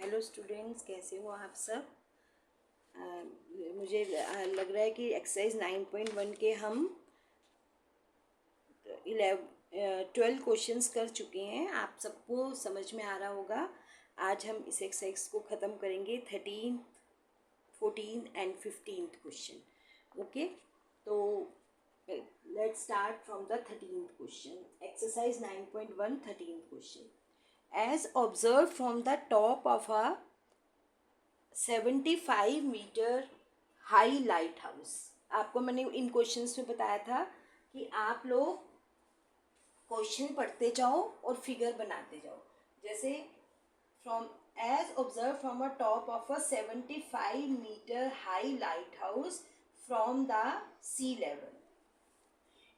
Hello students, कैसे हो आप सब। मुझे लग रहा है कि एक्सरसाइज 9.1 के हम 12 क्वेश्चंस कर चुके हैं। आप सबको समझ में आ रहा होगा। आज हम इस एक्सरसाइज को ख़त्म करेंगे 13, 14 एंड 15th क्वेश्चन। ओके, तो let's start from the 13th question. Exercise 9.1 13th question. As observed from the top of a 75 metre high lighthouse. आपको मैंने इन क्वेश्चंस में बताया था कि आप लोग क्वेश्चन पढ़ते जाओ और फिगर बनाते जाओ। जैसे from as observe from a top of a 75 metre high lighthouse from the sea level.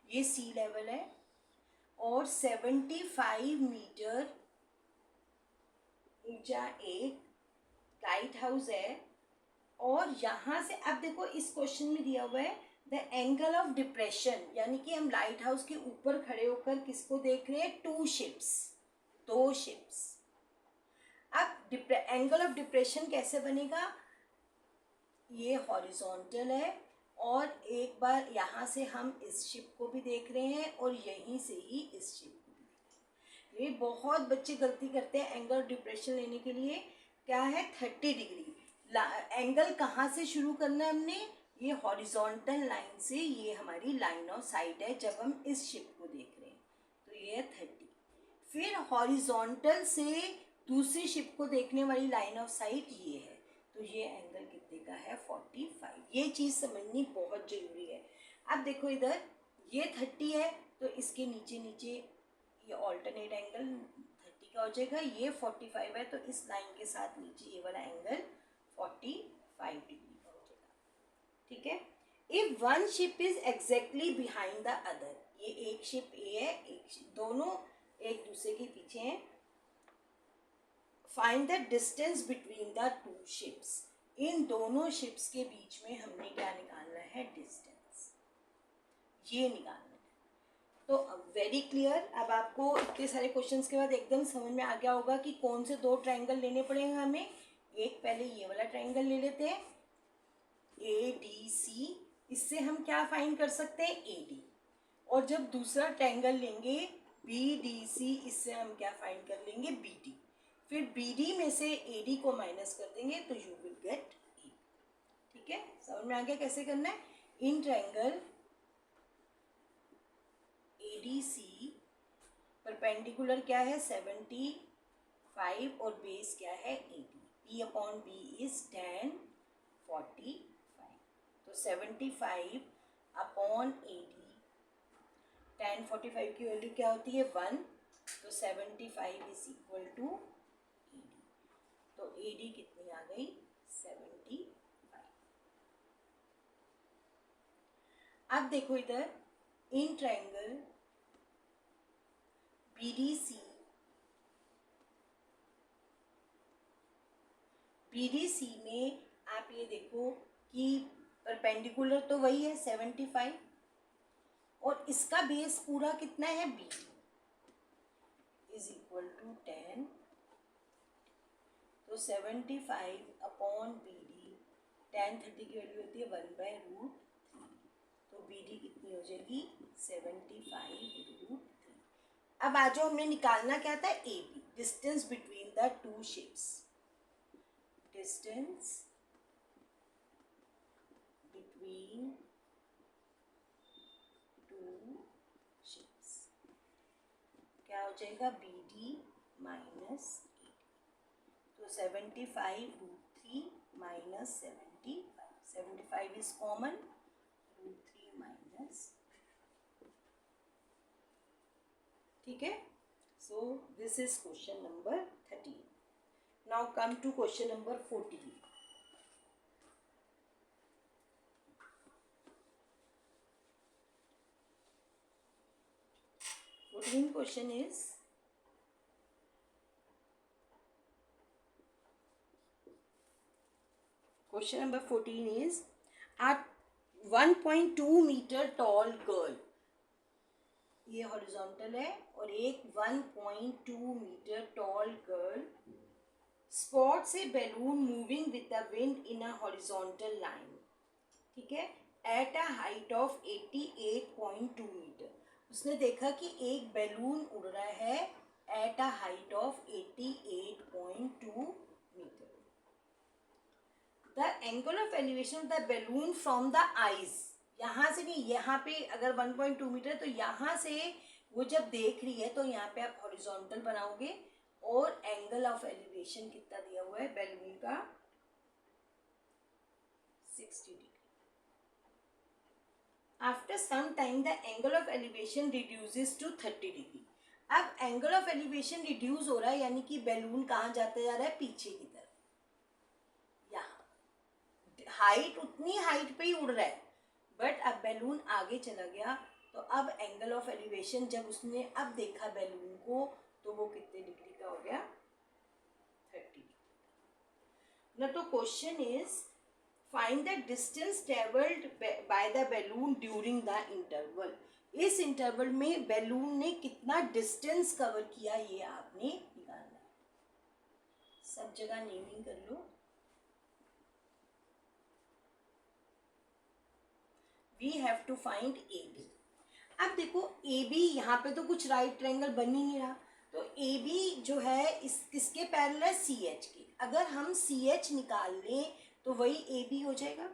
ये सी लेवल है और 75 मीटर ऊंचा एक लाइट हाउस है। और यहाँ से अब देखो, इस क्वेश्चन में दिया हुआ है द एंगल ऑफ डिप्रेशन, यानी कि हम लाइट हाउस के ऊपर खड़े होकर किसको देख रहे हैं? टू शिप्स, दो शिप्स। अब एंगल ऑफ डिप्रेशन कैसे बनेगा? ये हॉरिजॉन्टल है और एक बार यहाँ से हम इस शिप को भी देख रहे हैं और यहीं से ही इस शिप को भी देख रहे हैं। ये बहुत बच्चे गलती करते हैं एंगल ऑफ डिप्रेशन लेने के लिए। क्या है? 30 डिग्री। एंगल कहाँ से शुरू करना है हमने? ये हॉरिजॉन्टल लाइन से, ये हमारी लाइन ऑफ साइट है जब हम इस शिप को देख रहे हैं। तो ये है 30। फिर हॉरिजॉन्टल से दूसरी शिप को देखने वाली लाइन ऑफ साइट ये है। तो ये एंगल कितने का है? 45। ये चीज़ समझनी बहुत ज़रूरी है। अब देखो इधर ये 30 है तो इसके नीचे नीचे ये ऑल्टरनेट एंगल 30 का हो जाएगा। ये 45 है तो इस लाइन के साथ नीचे ये वाला एंगल 45 डिग्री का हो जाएगा। ठीक है। If one ship is exactly behind the other, ये एक शिप ए है, एक शिप, दोनों एक दूसरे के पीछे हैं। Find the distance between the two ships. इन दोनों शिप्स के बीच में हमने क्या निकालना है? डिस्टेंस, ये निकालना है। तो वेरी क्लियर। अब आपको इतने सारे क्वेश्चंस के बाद एकदम समझ में आ गया होगा कि कौन से दो ट्रायंगल लेने पड़ेंगे हमें। एक पहले ये वाला ट्रायंगल ले लेते हैं ADC। इससे हम क्या फाइंड कर सकते हैं? AD। और जब दूसरा ट्रायंगल लेंगे BDC, इससे हम क्या फाइंड कर लेंगे? BD। फिर BD में से AD को माइनस कर देंगे तो यू विल गेट A। ठीक है, समझ में आ गया कैसे करना है? इन ट्रायंगल ADC परपेंडिकुलर क्या है? 75 और बेस क्या है? AD। P upon B is tan 45। तो 75 अपॉन AD, tan 45 की वैल्यू क्या होती है? 1। तो 75 इज इक्वल टू AD। तो AD कितनी आ गई? 75। अब देखो इधर इन ट्रायंगल BDC में आप ये देखो कि परपेंडिकुलर तो वही है 75 और इसका बेस पूरा कितना है? BD is equal to 10। तो 75 अपॉन BD, tan 30 की वैल्यू होती है 1/√3। तो BD कितनी हो जाएगी? 75√3। अब आज जो हमने निकालना क्या था? AB, distance between the two ships. Distance between two ships क्या हो जाएगा? BD minus AD। तो 75√3 माइनस 75 इज कॉमन, √3 माइनस। ठीक है। So this is question number 13। Now come to question number 14। Question is, question number 14 is, a 1.2 meter tall girl, ये horizontal है, और एक 1.2 metre tall girl spots a balloon moving with the wind in a horizontal line, ठीक है, at a height of 88.2 metre. उसने देखा कि एक बैलून उड़ रहा है at a height of 88.2 metre. The angle of elevation of the balloon from the eyes, यहाँ से नहीं, यहाँ पे अगर 1.2 मीटर, तो यहाँ से वो जब देख रही है तो यहाँ पे आप हॉरिजॉन्टल बनाओगे और एंगल ऑफ एलिवेशन कितना दिया हुआ है बैलून का, 60 degree. After some time the angle of elevation reduces to 30 degree. अब एंगल ऑफ एलिवेशन रिड्यूस हो रहा है, यानी कि बैलून कहाँ जाता जा रहा है, पीछे की तरफ। यहाँ हाइट उतनी हाइट पे ही उड़ रहा है, बट अब बैलून आगे चला गया, तो अब एंगल ऑफ एलिवेशन जब उसने अब देखा बैलून को, तो वो कितने डिग्री का हो गया, 30 डिग्री। ना तो question is find the distance travelled by the balloon during the interval. इस इंटरवल में बैलून ने कितना डिस्टेंस कवर किया, ये आपने निकालना है। सब जगह नेमिंग कर लो। We have to find A B. अब देखो ए बी, यहाँ पे तो कुछ राइट ट्रायंगल बन ही नहीं रहा, तो ए बी जो है इस किसके पैरेलल है, सी एच के। अगर हम सी एच निकाल लें तो वही ए बी हो जाएगा।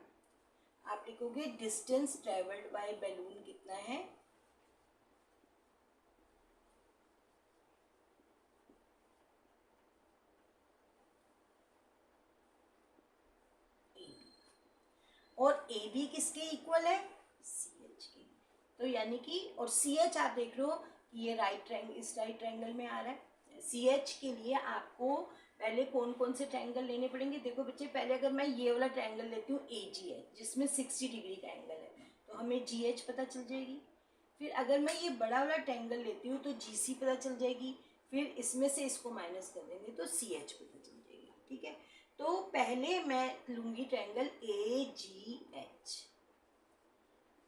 आप लिखोगे डिस्टेंस ट्रेवल्ड बाय बैलून कितना है, और ए बी किसके इक्वल है, सी एच के। तो यानी कि, और सी एच आप देख लो ये राइट ट्रायंगल, इस राइट ट्रायंगल में आ रहा है। सी एच के लिए आपको पहले कौन कौन से ट्रायंगल लेने पड़ेंगे, देखो बच्चे, पहले अगर मैं ये वाला ट्रायंगल लेती हूँ ए जी एच, जिसमें 60 डिग्री का एंगल है, तो हमें जी एच पता चल जाएगी। फिर अगर मैं ये बड़ा वाला ट्रायंगल लेती हूँ तो जी सी पता चल जाएगी, फिर इसमें से इसको माइनस कर देंगे तो सी एच पता चल जाएगी, ठीक है। तो पहले मैं लूंगी triangle A ji H.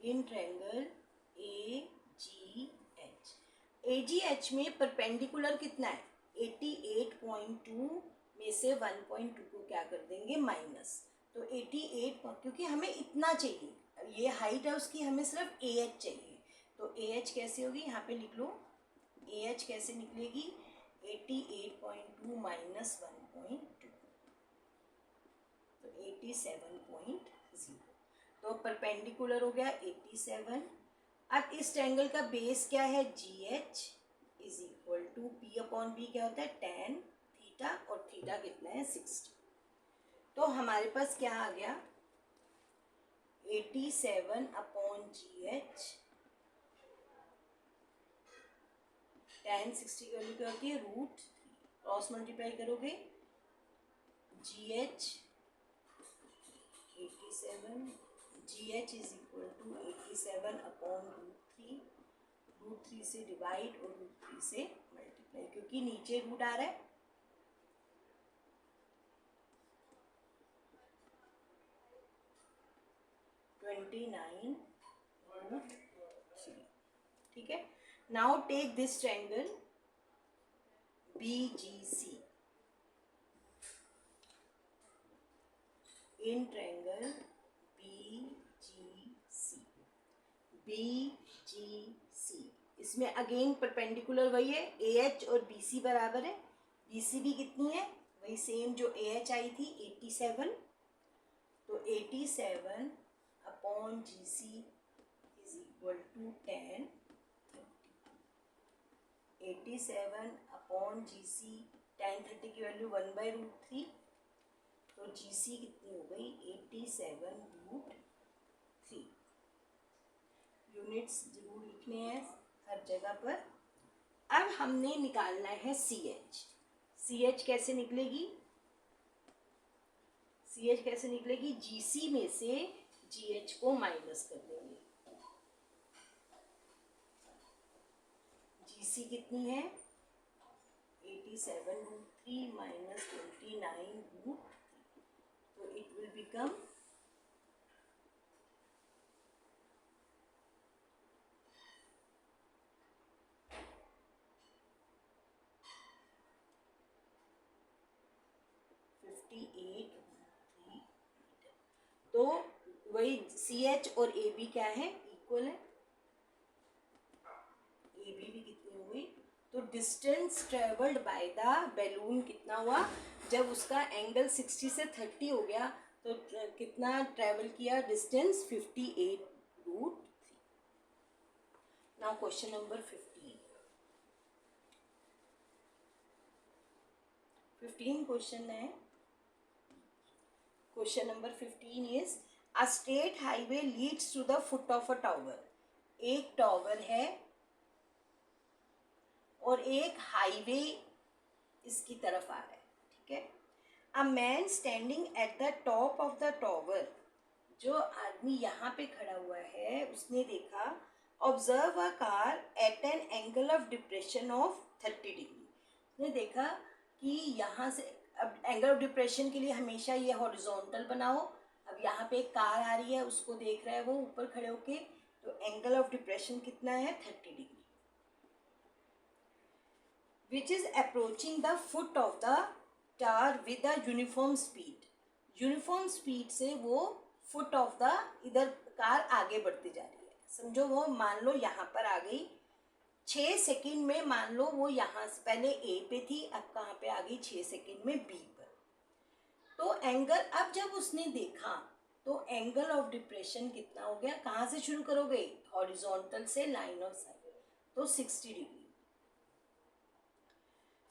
In triangle A ji H, A ji H में परपेंडिकुलर कितना है, 88.2 में से 1.2 को क्या कर देंगे, माइनस। तो 88, क्योंकि हमें इतना चाहिए, ये हाइट है उसकी, हमें सिर्फ ए एच चाहिए। तो ए एच कैसे होगी, यहाँ पे लिख लो, ए एच कैसे निकलेगी, 88.2 माइनस 1.2, तो 87.0। तो परपेंडिकुलर हो गया 87। अब इस ट्रायंगल का बेस क्या है, G H is equal to P upon B, क्या होता है, tan थीटा, और थीटा कितना है, 60। तो हमारे पास क्या आ गया, 87 अपॉन जी एच, tan 60 की वैल्यू क्या होती है, रूट, क्रॉस मल्टीप्लाई करोगे, G H 87, G H is equal to 87 upon root 3 से डिवाइड और रूट 3 से मल्टीप्लाई, क्योंकि नीचे रूट आ रहा है। (29√3), ठीक है। Now take this triangle B G C. In triangle B G C, B G C, इसमें अगेन परपेंडिकुलर वही है, ए एच और बी सी बराबर है। बी सी भी कितनी है, वही सेम जो ए एच आई थी, 87। तो 87 upon G C is equal to 10, 87 upon G C, tan 30 की वैल्यू 1/√3, तो जी सी कितनी हो गई, 87√3। यूनिट्स जरूर लिखने हैं हर जगह पर। अब हमने निकालना है सी एच। सी एच कैसे निकलेगी, सी एच कैसे निकलेगी, जी सी में से जी एच को माइनस कर देंगे। जी सी कितनी है, 87√3 माइनस 29√3, तो इट विल बिकम 58 तो वही CH और AB क्या है, इक्वल है। AB भी कितनी हो गई, तो distance travelled by the balloon कितना हुआ, जब उसका एंगल 60 से 30 हो गया तो कितना ट्रेवल किया distance, 58√3। Now question number 15 question है। Question number 15 is a state highway leads to the foot of a tower. एक टावर है और एक हाईवे इसकी तरफ आ रहा है, ठीक है। A man standing at the top of the tower, जो आदमी यहाँ पे खड़ा हुआ है उसने देखा, observe a car eight an angle of depression of 30 degree. उसने देखा कि यहाँ से, अब एंगल ऑफ डिप्रेशन के लिए हमेशा ये हॉरिजॉन्टल बनाओ। अब यहाँ पे एक कार आ रही है, उसको देख रहा है वो ऊपर खड़े होके, तो एंगल ऑफ डिप्रेशन कितना है, 30 degree. which is approaching the foot of the tower with a uniform speed। Uniform speed से वो फुट ऑफ द, इधर कार आगे बढ़ती जा रही है। समझो वो मान लो यहाँ पर आ गई, 6 सेकंड में मान लो वो यहाँ से पहले ए पे थी, अब कहाँ पे आ गई, 6 सेकंड में बी पर। तो एंगल, अब जब उसने देखा तो एंगल ऑफ डिप्रेशन कितना हो गया, कहाँ से शुरू करोगे, हॉरिजॉन्टल से लाइन ऑफ साइट, तो 60 degree.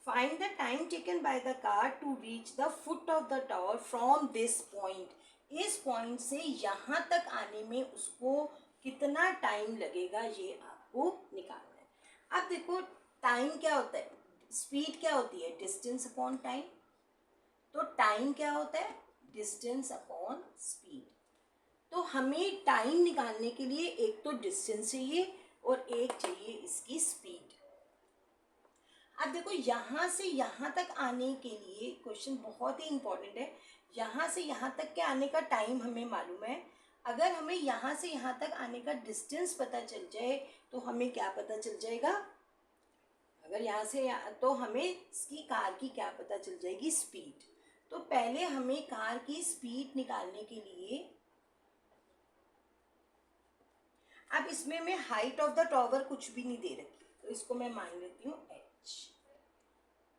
Find the time taken by the car to reach the foot of the tower from this point। इस पॉइंट से यहाँ तक आने में उसको कितना टाइम लगेगा, ये आपको निकालना है। अब देखो टाइम क्या होता है, स्पीड क्या होती है, डिस्टेंस अपॉन टाइम। तो टाइम क्या होता है, डिस्टेंस अपॉन स्पीड। तो हमें टाइम निकालने के लिए एक तो डिस्टेंस चाहिए और एक चाहिए इसकी स्पीड। अब देखो यहाँ से यहाँ तक आने के लिए क्वेश्चन बहुत ही इंपॉर्टेंट है। यहाँ से यहाँ तक के आने का टाइम हमें मालूम है। अगर हमें यहाँ से यहाँ तक आने का डिस्टेंस पता चल जाए तो हमें क्या पता चल जाएगा, अगर यहाँ से तो हमें इसकी कार की क्या पता चल जाएगी, स्पीड। तो पहले हमें कार की स्पीड निकालने के लिए, अब इसमें मैं हाइट ऑफ द टावर कुछ भी नहीं दे रखी, तो इसको मैं मान लेती हूँ h,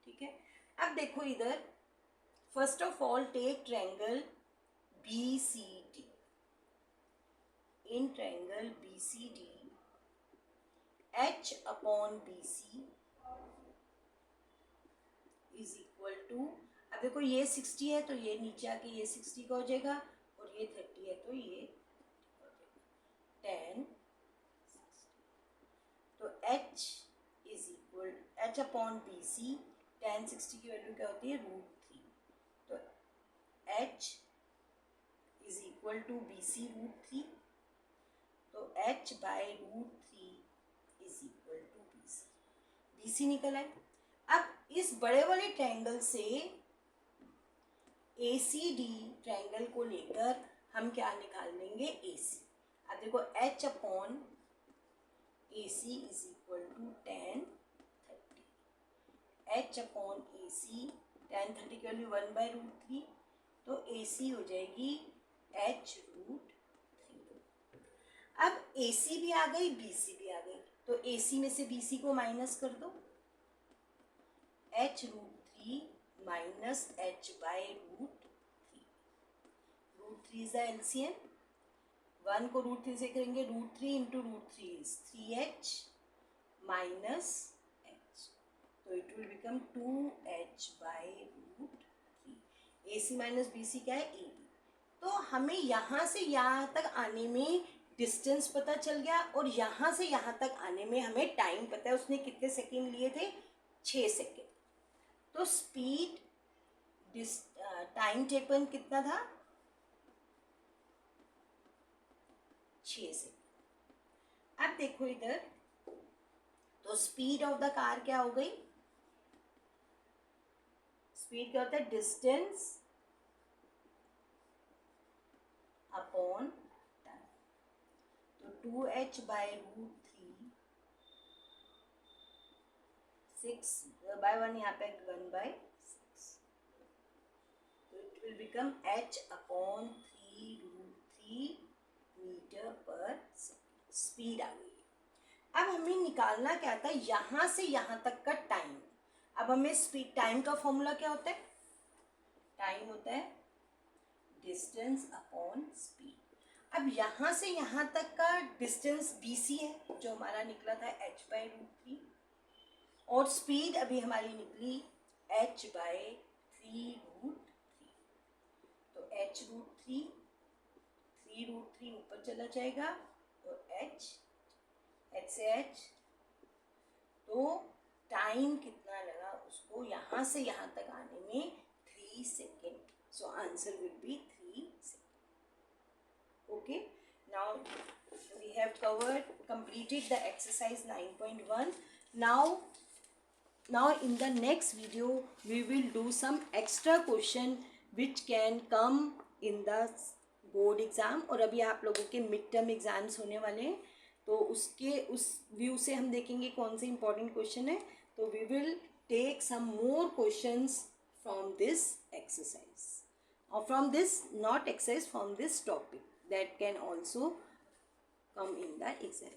ठीक है। अब देखो इधर, first of all take triangle BCD। In triangle BCD h upon BC is equal to, अब देखो ये 60 है तो ये नीचे आके ये 60 का हो जाएगा, और ये 30 है तो ये 10, तो h is equal, h upon BC, 10 60 की वैल्यू क्या होती है, √3। तो h is equal to BC √3, तो h by √3 is equal to BC। BC निकल आए। अब इस बड़े वाले ट्रायंगल से ACD ट्रायंगल को लेकर हम क्या निकाल लेंगे, AC। अब देखो h upon AC is equal to 10 30, h upon AC 10 30 की वैल्यू 1/√3, तो AC हो जाएगी h √3। अब AC भी आ गई, BC भी आ गई, तो AC में से BC को माइनस कर दो, h √3 minus h by √3। √3 is the LCM, 1 को √3 से करेंगे, √3 into √3 is 3h minus h, तो it will become 2h by √3। AC minus BC क्या है, AB। तो हमें यहाँ से यहाँ तक आने में डिस्टेंस पता चल गया, और यहाँ से यहाँ तक आने में हमें टाइम पता है, उसने कितने सेकेंड लिए थे, 6 सेकेंड। तो स्पीड, टाइम टेकन कितना था, 6 सेकेंड। अब देखो इधर, तो स्पीड ऑफ द कार क्या हो गई, स्पीड क्या होता है, डिस्टेंस अपॉन टाइम। तो 2h बाय √3, 6 बाय 1, यहाँ पे 1/6, तो it will become h/3√3 metre पर स्पीड आ गई। अब हमें निकालना क्या था, यहाँ से यहाँ तक का टाइम। अब हमें स्पीड टाइम का फॉर्मूला क्या होता है, टाइम होता है डिस्टेंस अपॉन स्पीड। अब यहाँ से यहाँ तक का डिस्टेंस BC है जो हमारा निकला था h/√3, और स्पीड अभी हमारी निकली h/3√3। तो h√3 3√3 ऊपर चला जाएगा और h से h, तो टाइम कितना लगा उसको यहाँ से यहाँ तक आने में 3 second. So answer will be 3 second. Okay, now we have completed the exercise 9.1. Now in the next video we will do some extra question which can come in the board exam, और अभी आप लोगों के mid term exams होने वाले हैं, तो उस व्यू से हम देखेंगे कौन से इंपॉर्टेंट क्वेश्चन है। तो we will take some more questions from this exercise, or from this not exercise, from this topic that can also come in the exam.